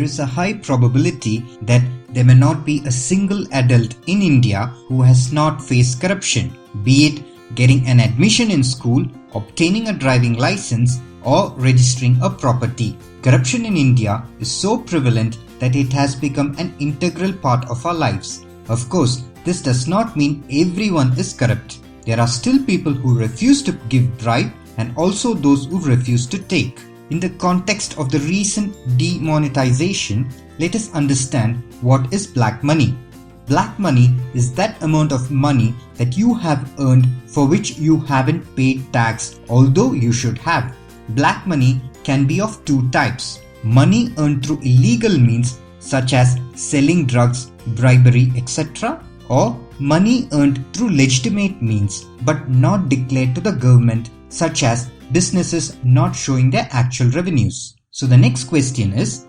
is a high probability that there may not be a single adult in India who has not faced corruption, be it getting an admission in school, obtaining a driving license, or registering a property. Corruption in India is so prevalent that it has become an integral part of our lives. Of course, this does not mean everyone is corrupt. There are still people who refuse to give bribe and also those who refuse to take. In the context of the recent demonetization, let us understand what is black money. Black money is that amount of money that you have earned for which you haven't paid tax, although you should have. Black money can be of two types: money earned through illegal means such as selling drugs, bribery, etc., or money earned through legitimate means but not declared to the government, such as businesses not showing their actual revenues. So the next question is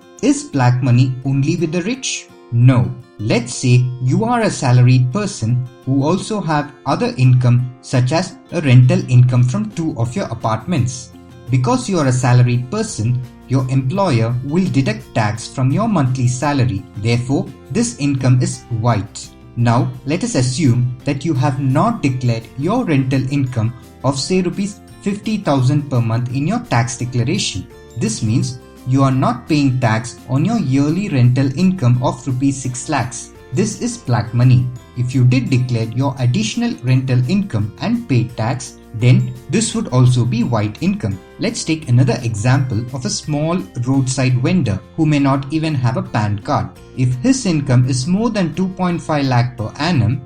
black money only with the rich? No. Let's say you are a salaried person who also have other income such as a rental income from two of your apartments. Because you are a salaried person, your employer will deduct tax from your monthly salary. Therefore, this income is white. Now, let us assume that you have not declared your rental income of say rupees 50,000 per month in your tax declaration. This means you are not paying tax on your yearly rental income of rupees 6 lakhs. This is black money. If you did declare your additional rental income and paid tax, then this would also be white income. Let's take another example of a small roadside vendor who may not even have a PAN card. If his income is more than 2.5 lakh per annum,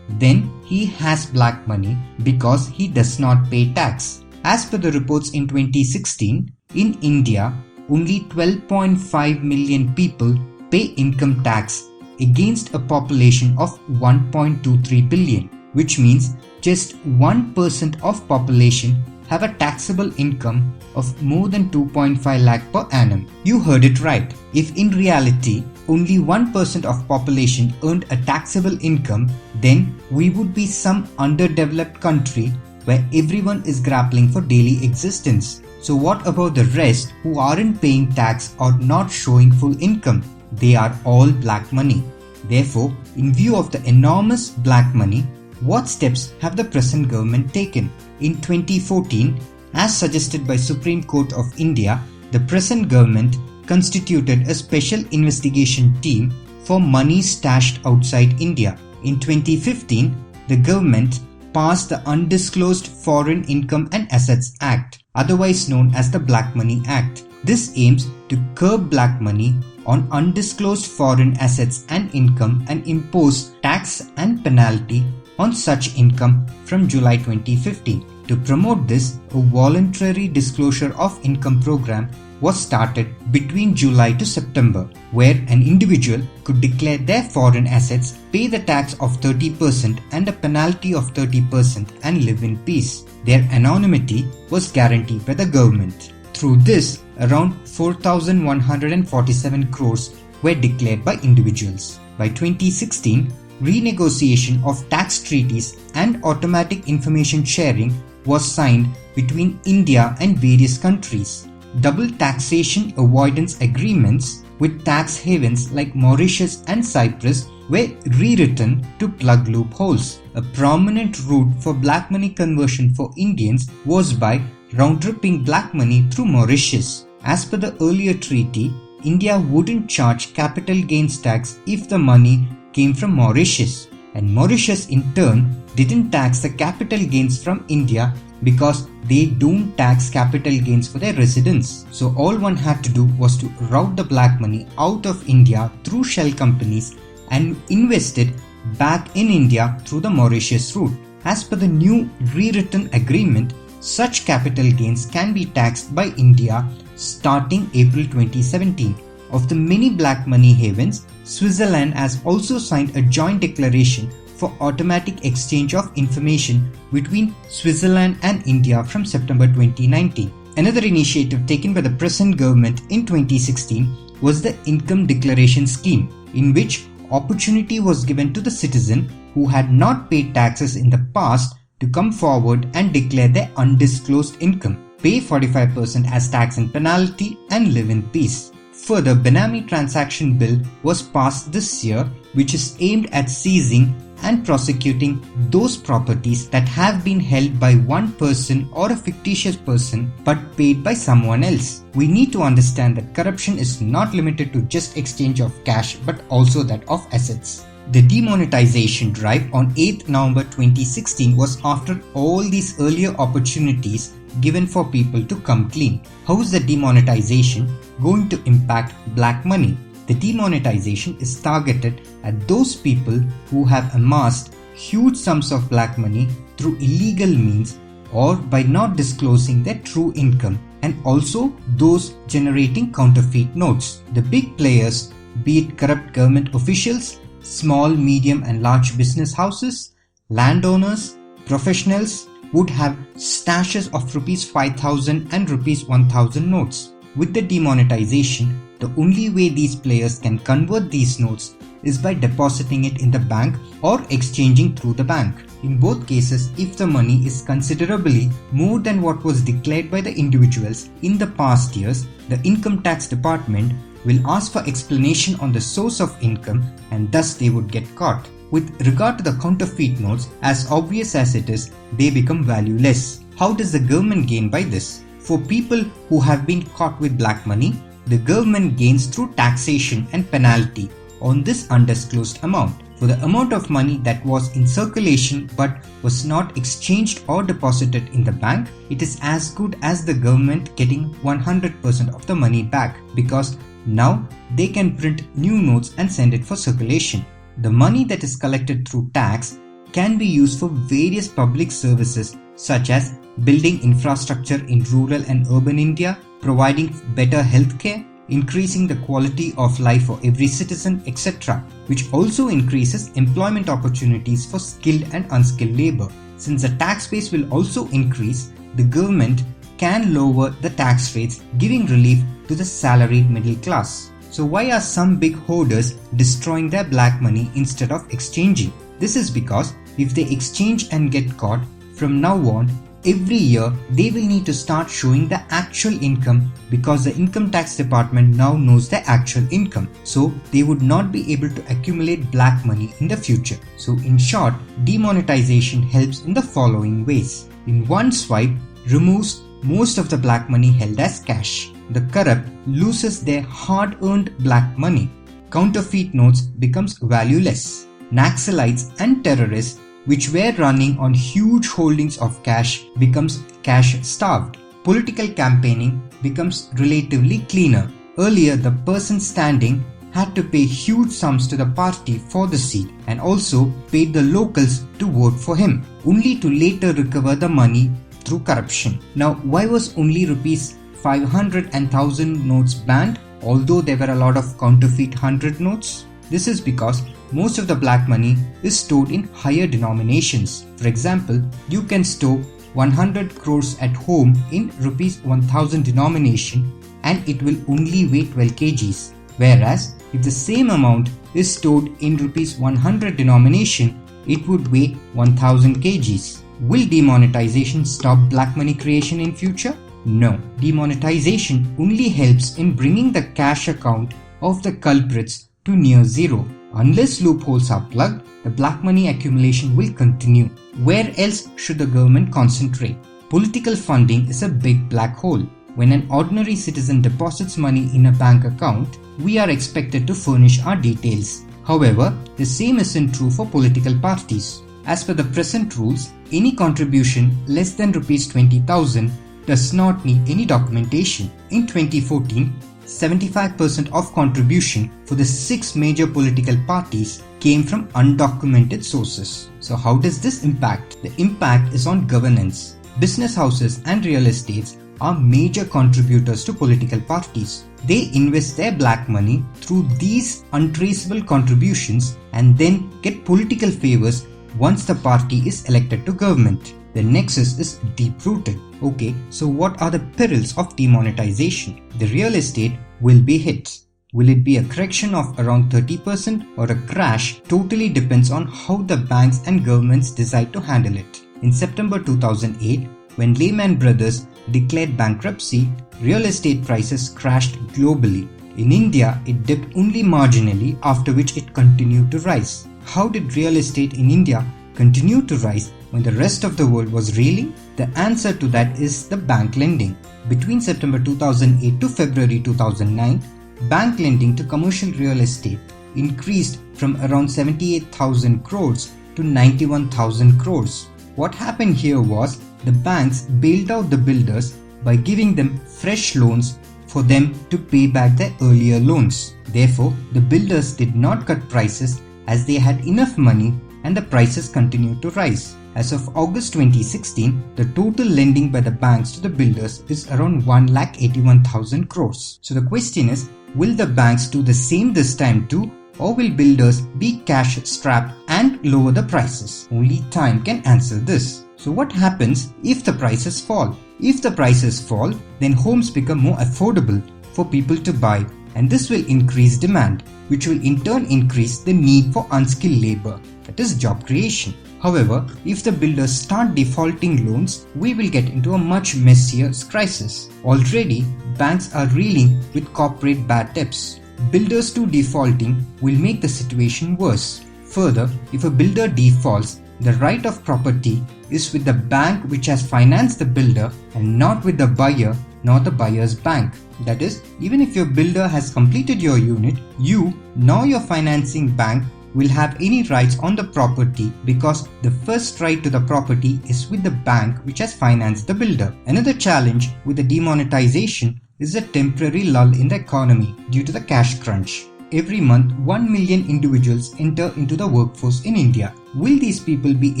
then he has black money because he does not pay tax. As per the reports in 2016, in India, only 12.5 million people pay income tax against a population of 1.23 billion, which means just 1% of population have a taxable income of more than 2.5 lakh per annum. You heard it right. If in reality only 1% of population earned a taxable income, then we would be some underdeveloped country where everyone is grappling for daily existence. So what about the rest who aren't paying tax or not showing full income? They are all black money. Therefore, in view of the enormous black money, what steps have the present government taken? In 2014, as suggested by Supreme Court of India, the present government constituted a special investigation team for money stashed outside India. In 2015, the government passed the Undisclosed Foreign Income and Assets Act, otherwise known as the Black Money Act. This aims to curb black money on undisclosed foreign assets and income and impose tax and penalty on such income from July 2015. To promote this, a voluntary disclosure of income program was started between July to September, where an individual could declare their foreign assets, pay the tax of 30% and a penalty of 30% and live in peace. Their anonymity was guaranteed by the government. Through this, around 4,147 crores were declared by individuals. By 2016, renegotiation of tax treaties and automatic information sharing was signed between India and various countries. Double taxation avoidance agreements with tax havens like Mauritius and Cyprus were rewritten to plug loopholes. A prominent route for black money conversion for Indians was by round-tripping black money through Mauritius. As per the earlier treaty, India wouldn't charge capital gains tax if the money came from Mauritius, and Mauritius in turn didn't tax the capital gains from India because they don't tax capital gains for their residents. So all one had to do was to route the black money out of India through shell companies and invest it back in India through the Mauritius route. As per the new rewritten agreement, such capital gains can be taxed by India starting April 2017. Of the many black money havens, Switzerland has also signed a joint declaration for automatic exchange of information between Switzerland and India from September 2019. Another initiative taken by the present government in 2016 was the Income Declaration Scheme, in which opportunity was given to the citizen who had not paid taxes in the past to come forward and declare their undisclosed income, pay 45% as tax and penalty, and live in peace. Further, Benami Transaction Bill was passed this year, which is aimed at seizing and prosecuting those properties that have been held by one person or a fictitious person but paid by someone else. We need to understand that corruption is not limited to just exchange of cash but also that of assets. The demonetization drive on 8th November 2016 was after all these earlier opportunities given for people to come clean. How is the demonetization going to impact black money? The demonetization is targeted at those people who have amassed huge sums of black money through illegal means or by not disclosing their true income, and also those generating counterfeit notes. The big players, be it corrupt government officials, small, medium and large business houses, landowners, professionals, would have stashes of rupees 5,000 and rupees 1,000 notes. With the demonetization, the only way these players can convert these notes is by depositing it in the bank or exchanging through the bank. In both cases, if the money is considerably more than what was declared by the individuals in the past years, the income tax department will ask for explanation on the source of income and thus they would get caught. With regard to the counterfeit notes, as obvious as it is, they become valueless. How does the government gain by this? For people who have been caught with black money, the government gains through taxation and penalty on this undisclosed amount. For the amount of money that was in circulation but was not exchanged or deposited in the bank, it is as good as the government getting 100% of the money back, because now they can print new notes and send it for circulation. The money that is collected through tax can be used for various public services such as building infrastructure in rural and urban India, providing better healthcare, increasing the quality of life for every citizen, etc., which also increases employment opportunities for skilled and unskilled labor. Since the tax base will also increase, the government can lower the tax rates, giving relief to the salaried middle class. So why are some big hoarders destroying their black money instead of exchanging? This is because if they exchange and get caught, from now on, every year they will need to start showing the actual income, because the income tax department now knows the actual income. So they would not be able to accumulate black money in the future. So in short, demonetization helps in the following ways. In one swipe, removes most of the black money held as cash. The corrupt loses their hard-earned black money. Counterfeit notes becomes valueless. Naxalites and terrorists, which were running on huge holdings of cash, becomes cash-starved. Political campaigning becomes relatively cleaner. Earlier, the person standing had to pay huge sums to the party for the seat and also paid the locals to vote for him, only to later recover the money through corruption. Now, why was only rupees 500 and 1000 notes banned, although there were a lot of counterfeit 100 notes? This is because most of the black money is stored in higher denominations. For example, you can store 100 crores at home in rupees 1000 denomination and it will only weigh 12 kgs. Whereas, if the same amount is stored in rupees 100 denomination, it would weigh 1000 kgs. Will demonetization stop black money creation in future? No. Demonetization only helps in bringing the cash account of the culprits to near zero. Unless loopholes are plugged, the black money accumulation will continue. Where else should the government concentrate? Political funding is a big black hole. When an ordinary citizen deposits money in a bank account, we are expected to furnish our details. However, the same isn't true for political parties. As per the present rules, any contribution less than rupees 20,000 does not need any documentation. In 2014, 75% of contribution for the 6 major political parties came from undocumented sources. So how does this impact? The impact is on governance. Business houses and real estates are major contributors to political parties. They invest their black money through these untraceable contributions and then get political favors once the party is elected to government. The nexus is deep-rooted. Okay, so what are the perils of demonetization? The real estate will be hit. Will it be a correction of around 30% or a crash? Totally depends on how the banks and governments decide to handle it. In September 2008, when Lehman Brothers declared bankruptcy, real estate prices crashed globally. In India, it dipped only marginally, after which it continued to rise. How did real estate in India continue to rise when the rest of the world was reeling? The answer to that is the bank lending. Between September 2008 to February 2009, bank lending to commercial real estate increased from around 78,000 crores to 91,000 crores. What happened here was the banks bailed out the builders by giving them fresh loans for them to pay back their earlier loans. Therefore, the builders did not cut prices as they had enough money, and the prices continued to rise. As of August 2016, the total lending by the banks to the builders is around 1,81,000 crores. So the question is, will the banks do the same this time too, or will builders be cash strapped and lower the prices? Only time can answer this. So what happens if the prices fall? If the prices fall, then homes become more affordable for people to buy, and this will increase demand, which will in turn increase the need for unskilled labor, that is job creation. However, if the builders start defaulting loans, we will get into a much messier crisis. Already, banks are reeling with corporate bad debts. Builders too defaulting will make the situation worse. Further, if a builder defaults, the right of property is with the bank which has financed the builder and not with the buyer nor the buyer's bank. That is, even if your builder has completed your unit, you nor your financing bank will have any rights on the property, because the first right to the property is with the bank which has financed the builder. Another challenge with the demonetization is a temporary lull in the economy due to the cash crunch. Every month, 1 million individuals enter into the workforce in India. Will these people be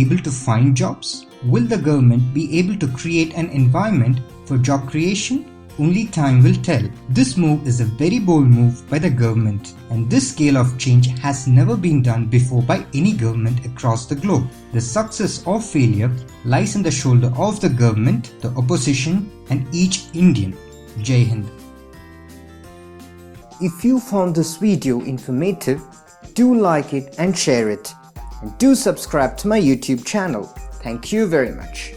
able to find jobs? Will the government be able to create an environment for job creation? Only time will tell. This move is a very bold move by the government, and this scale of change has never been done before by any government across the globe. The success or failure lies on the shoulder of the government, the opposition, and each Indian. Jai Hind. If you found this video informative, do like it and share it. And do subscribe to my YouTube channel. Thank you very much.